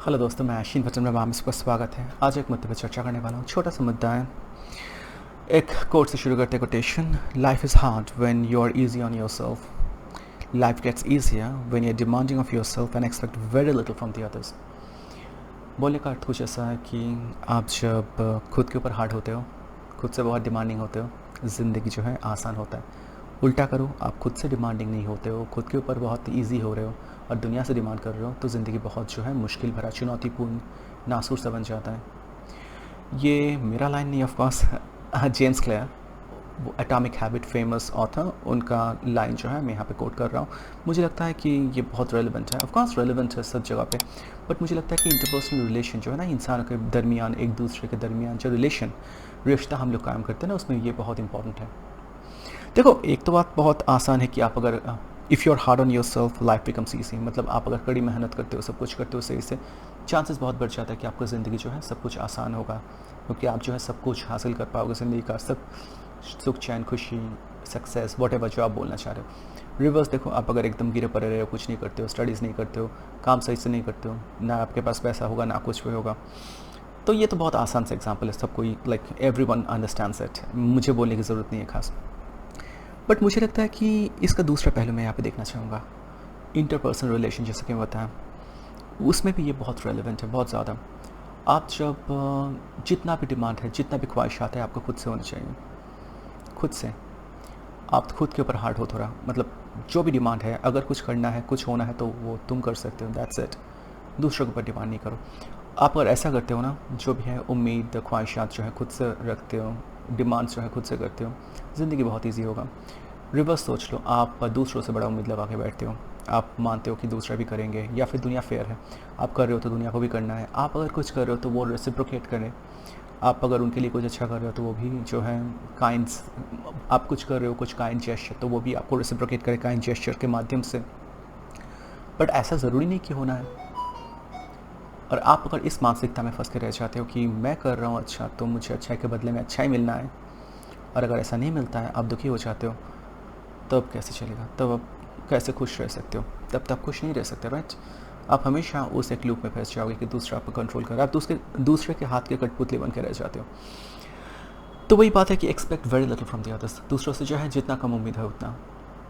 Hello दोस्तों, मैं आशीन भट्टन में आपका स्वागत है। आज एक मुद्दे पर चर्चा करने वाला हूँ। छोटा सा मुद्दा है। एक कोट से शुरू करते quotation, life is hard when you are easy on yourself. Life gets easier when you are demanding of yourself and expect very little from the others. बोलने का अर्थ कुछ ऐसा है कि आप जब खुद के ऊपर हार्ड होते हो, खुद से बहुत डिमांडिंग होते हो, ज़िंदगी जो है आसान होता है। उल्टा करो, आप खुद से डिमांडिंग नहीं होते हो, खुद के ऊपर बहुत ईजी हो रहे हो और दुनिया से डिमांड कर रहे हो, तो ज़िंदगी बहुत जो है मुश्किल भरा, चुनौतीपूर्ण, नासूर सा बन जाता है। ये मेरा लाइन नहीं, ऑफ कोर्स जेम्स क्लियर, वो एटॉमिक हैबिट फेमस ऑथर, उनका लाइन जो है मैं यहाँ पे कोट कर रहा हूँ। मुझे लगता है कि ये बहुत रेलेवेंट है। ऑफ कोर्स रेलेवेंट है सब जगह पे, बट मुझे लगता है कि इंटरपर्सनल रिलेशन जो है ना, इंसानों के दरमियान, एक दूसरे के दरमियान जो रिश्ता हम लोग कायम करते हैं ना, उसमें ये बहुत इंपॉर्टेंट है। देखो, एक तो बात बहुत आसान है कि आप अगर if you are hard on yourself, life becomes easy. मतलब आप अगर कड़ी मेहनत करते हो, सब कुछ करते हो सही से, चांसेस बहुत बढ़ जाता है कि आपका ज़िंदगी जो है सब कुछ आसान होगा, क्योंकि आप जो है सब कुछ हासिल कर पाओगे ज़िंदगी का, सब सुख, चैन, खुशी, सक्सेस, वट एवर जो आप बोलना चाह रहे हो। रिवर्स देखो, आप अगर एकदम गिरे पड़े रहे हो, कुछ नहीं करते हो, स्टडीज़ नहीं करते हो, काम सही से नहीं करते हो, ना आपके पास पैसा होगा, ना कुछ भी होगा, तो ये तो बहुत आसान सा एग्जाम्पल है। सब कोई, like every one understands it, मुझे बोलने की ज़रूरत नहीं है खास। बट मुझे लगता है कि इसका दूसरा पहलू मैं यहाँ पे देखना चाहूँगा। इंटरपर्सनल रिलेशन, जैसे कि बताया, उसमें भी ये बहुत रेलेवेंट है, बहुत ज़्यादा। आप जब जितना भी डिमांड है, जितना भी ख्वाहिशात है, आपको खुद से होनी चाहिए। खुद से आप खुद के ऊपर हार्ड हो थोड़ा। मतलब जो भी डिमांड है, अगर कुछ करना है, कुछ होना है, तो वो तुम कर सकते हो, दैट्स इट। दूसरों के ऊपर डिमांड नहीं करो। आप अगर ऐसा करते हो ना, जो भी है उम्मीद, ख्वाहिशात जो है खुद से रखते हो, डिमांड्स जो है खुद से करते हो, ज़िंदगी बहुत ईजी होगा। रिवर्स सोच लो, आप दूसरों से बड़ा उम्मीद लगा के बैठते हो। आप मानते हो कि दूसरे भी करेंगे, या फिर दुनिया फेयर है, आप कर रहे हो तो दुनिया को भी करना है। आप अगर कुछ कर रहे हो तो वो रेसिप्रोकेट करें। आप अगर उनके लिए कुछ अच्छा कर रहे हो तो वो भी जो है काइंड्स, आप कुछ कर रहे हो, कुछ काइंड जेस्चर, तो वो भी आपको रेसिप्रोकेट करे काइंड जेस्चर के माध्यम से। बट ऐसा ज़रूरी नहीं कि होना है। और आप अगर इस मानसिकता में फंस के रह जाते हो कि मैं कर रहा हूँ अच्छा, तो मुझे अच्छाई के बदले में अच्छा ही मिलना है, और अगर ऐसा नहीं मिलता है, आप दुखी हो जाते हो, तब कैसे चलेगा? तब आप कैसे खुश रह सकते हो? तब तक खुश नहीं रह सकते, राइट? आप हमेशा उस एक लूप में फंस जाओगे कि दूसरा आपको कंट्रोल कर रहा है, आप दूसरे के हाथ के कठपुतली बन के रह जाते हो। तो वही बात है कि expect very little from the others. दूसरों से जो है जितना कम उम्मीद है उतना।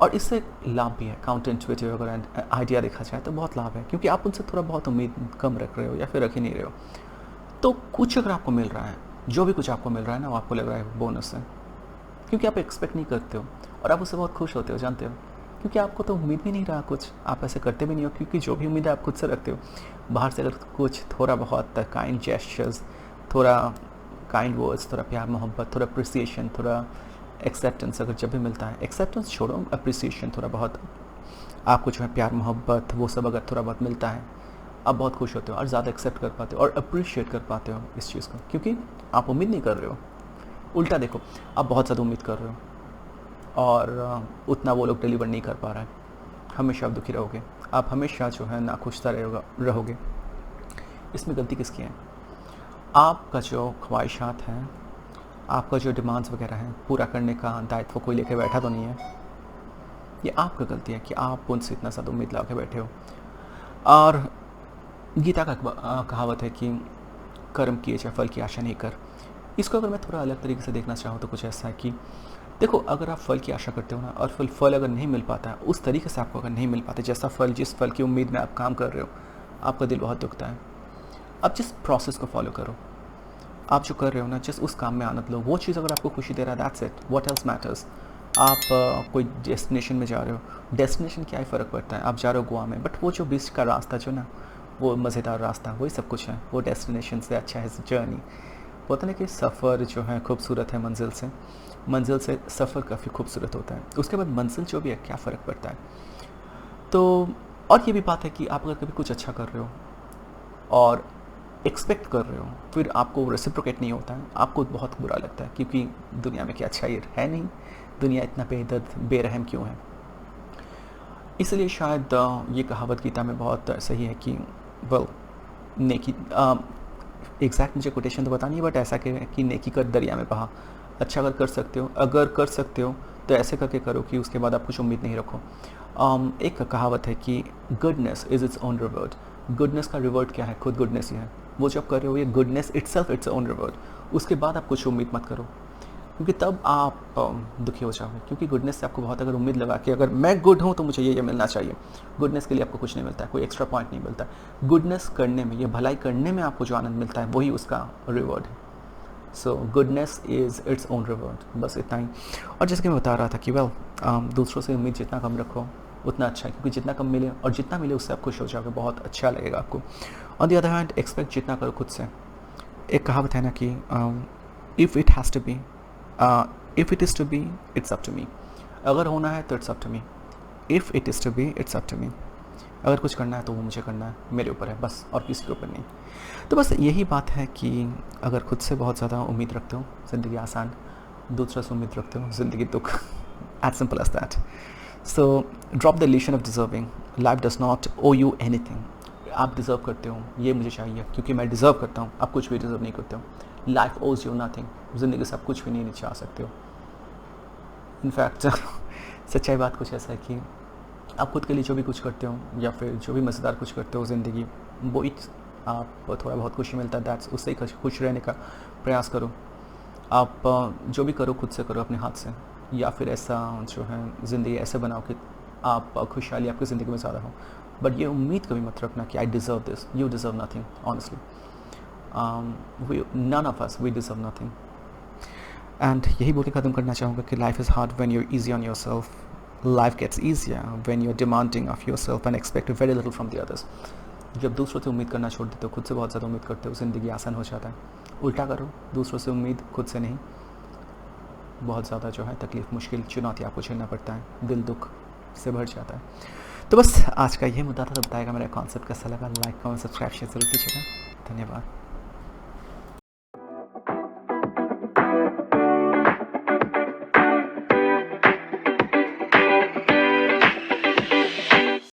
और इससे लाभ भी है, काउंटर इंट्यूटिव अगर आइडिया देखा जाए तो बहुत लाभ है, क्योंकि आप उनसे थोड़ा बहुत उम्मीद कम रख रहे हो, या फिर रख ही नहीं रहे हो। तो कुछ अगर आपको मिल रहा है, जो भी कुछ आपको मिल रहा है ना, वो आपको लग रहा है बोनस है, क्योंकि आप एक्सपेक्ट नहीं करते हो, और आप उससे बहुत खुश होते हो, जानते हो, क्योंकि आपको तो उम्मीद भी नहीं रहा कुछ, आप ऐसे करते भी नहीं हो, क्योंकि जो भी उम्मीद है आप खुद से रखते हो। बाहर से अगर कुछ थोड़ा बहुत काइंड जेस्चर्स, थोड़ा काइंड वर्ड्स, थोड़ा प्यार मोहब्बत, थोड़ा अप्रिसिएशन, थोड़ा एक्सेप्टेंस अगर जब भी मिलता है, एक्सेप्टेंस छोड़ो, अप्रिसिएशन, थोड़ा बहुत आपको जो है प्यार मोहब्बत, वो सब अगर थोड़ा बहुत मिलता है, आप बहुत खुश होते हो और ज़्यादा एक्सेप्ट कर पाते हो और अप्रिशिएट कर पाते हो इस चीज़ को, क्योंकि आप उम्मीद नहीं कर रहे हो। उल्टा देखो, आप बहुत ज़्यादा उम्मीद कर रहे हो और उतना वो लोग डिलीवर नहीं कर पा रहा है, हमेशा आप दुखी रहोगे, आप हमेशा जो है नाखुश सा रहोगे। इसमें गलती किसकी है? आपका जो ख्वाहिशात हैं, आपका जो डिमांड्स वगैरह हैं, पूरा करने का दायित्व कोई लेके बैठा तो नहीं है। ये आपका गलती है कि आप उनसे इतना ज़्यादा उम्मीद लगा के बैठे हो। और गीता का कहावत है कि कर्म किए चाहे फल की आशा नहीं कर। इसको अगर मैं थोड़ा अलग तरीके से देखना चाहूँ तो कुछ ऐसा है कि देखो, अगर आप फल की आशा करते हो ना, और फल अगर नहीं मिल पाता है उस तरीके से, आपको अगर नहीं मिल पाता जैसा फल, जिस फल की उम्मीद में आप काम कर रहे हो, आपका दिल बहुत दुखता है। आप जिस प्रोसेस को फॉलो करो, आप जो कर रहे हो ना, जिस उस काम में आनंद लो, वो चीज़ अगर आपको खुशी दे रहा है, that's it, what else matters. आप कोई डेस्टिनेशन में जा रहे हो, डेस्टिनेशन क्या ही फ़र्क पड़ता है, आप जा रहे हो गोवा में, बट वो जो बीच का रास्ता जो ना, वो मज़ेदार रास्ता, वही सब कुछ है, वो डेस्टिनेशन से अच्छा है जर्नी। होता है कि सफ़र जो है खूबसूरत है मंजिल से सफ़र काफ़ी खूबसूरत होता है, उसके बाद मंजिल जो भी है, क्या फ़र्क पड़ता है। तो और ये भी बात है कि आप अगर कभी कुछ अच्छा कर रहे हो और एक्सपेक्ट कर रहे हो, फिर आपको रेसिप्रोकेट नहीं होता है, आपको बहुत बुरा लगता है, क्योंकि दुनिया में क्या अच्छाई है नहीं, दुनिया इतना बेदर्द बेरहम क्यों है। इसलिए शायद ये कहावत गीता में बहुत सही है कि वेल, नेकी, एग्जैक्ट मुझे कोटेशन तो पता नहीं, बट ऐसा कि नेकी कर दरिया में बहा। अच्छा अगर कर सकते हो तो ऐसे करके करो कि उसके बाद आप कुछ उम्मीद नहीं रखो। एक कहावत है कि goodness is its own reward. Goodness का रिवर्ट क्या है? खुद गुडनेस ही है। वो जब कर रहे हो ये goodness itself its own revert. उसके बाद आप कुछ उम्मीद मत करो, क्योंकि तब आप दुखी हो जाओगे। क्योंकि गुडनेस से आपको बहुत अगर उम्मीद लगा कि अगर मैं गुड हूँ तो मुझे ये मिलना चाहिए, गुडनेस के लिए आपको कुछ नहीं मिलता है, कोई एक्स्ट्रा पॉइंट नहीं मिलता है। गुडनेस करने में, ये भलाई करने में आपको जो आनंद मिलता है वही उसका रिवॉर्ड है। So goodness is its own reward, बस इतना ही। और जैसे कि मैं बता रहा था कि दूसरों से उम्मीद जितना कम रखो उतना अच्छा है, क्योंकि जितना कम मिले और जितना मिले उससे आप खुश हो जाओगे, बहुत अच्छा लगेगा आपको। On the other hand expect जितना करो खुद से। एक कहावत है ना कि if it has to be, if it is to be it's up to me. अगर होना है तो it's up to me, if it is to be it's up to me. अगर कुछ करना है तो वो मुझे करना है, मेरे ऊपर है बस, और किसी के ऊपर नहीं। तो बस यही बात है कि अगर खुद से बहुत ज़्यादा उम्मीद रखते हो ज़िंदगी आसान, दूसरों से उम्मीद रखते हो ज़िंदगी दुख। As simple as that. So drop the illusion of deserving. Life does not owe you anything. आप डिज़र्व करते हो, ये मुझे चाहिए क्योंकि मैं डिज़र्व करता हूँ। आप कुछ भी डिज़र्व नहीं करते हो। लाइफ ओज यू नथिंग। ज़िंदगी से आप कुछ भी नहीं चाह सकते हो। इनफैक्ट सच्चाई बात कुछ ऐसा है कि आप खुद के लिए जो भी कुछ करते हो या फिर जो भी मज़ेदार कुछ करते हो ज़िंदगी, वो आप थोड़ा बहुत खुशी मिलता है, दैट्स उससे ही खुश रहने का प्रयास करो। आप जो भी करो खुद से करो, अपने हाथ से, या फिर ऐसा जो है ज़िंदगी ऐसे बनाओ कि आप खुशहाली आपकी ज़िंदगी में ज़्यादा हो। बट ये उम्मीद कभी मत रखना कि I deserve this. You deserve nothing honestly. None of us we deserve nothing. And यही बोल के ख़त्म करना चाहूँगा कि life is hard when you are easy on yourself. Life gets easier when you're demanding of yourself and expect very little from the others. जब दूसरों से उम्मीद करना छोड़ देते हो, खुद से बहुत ज़्यादा उम्मीद करते हो, ज़िंदगी आसान हो जाता है। उल्टा करो, दूसरों से उम्मीद, खुद से नहीं। बहुत ज़्यादा जो है तकलीफ़, मुश्किल, चुनौती आपको झेलना पड़ता है, दिल दुख से भर जाता है। तो बस आज का ये मुद्दा था। तो बताएगा मेरा कॉन्सेप्ट कैसा लगा, लाइक कमेंट सब्सक्राइब शेयर ज़रूर कीजिएगा। धन्यवाद।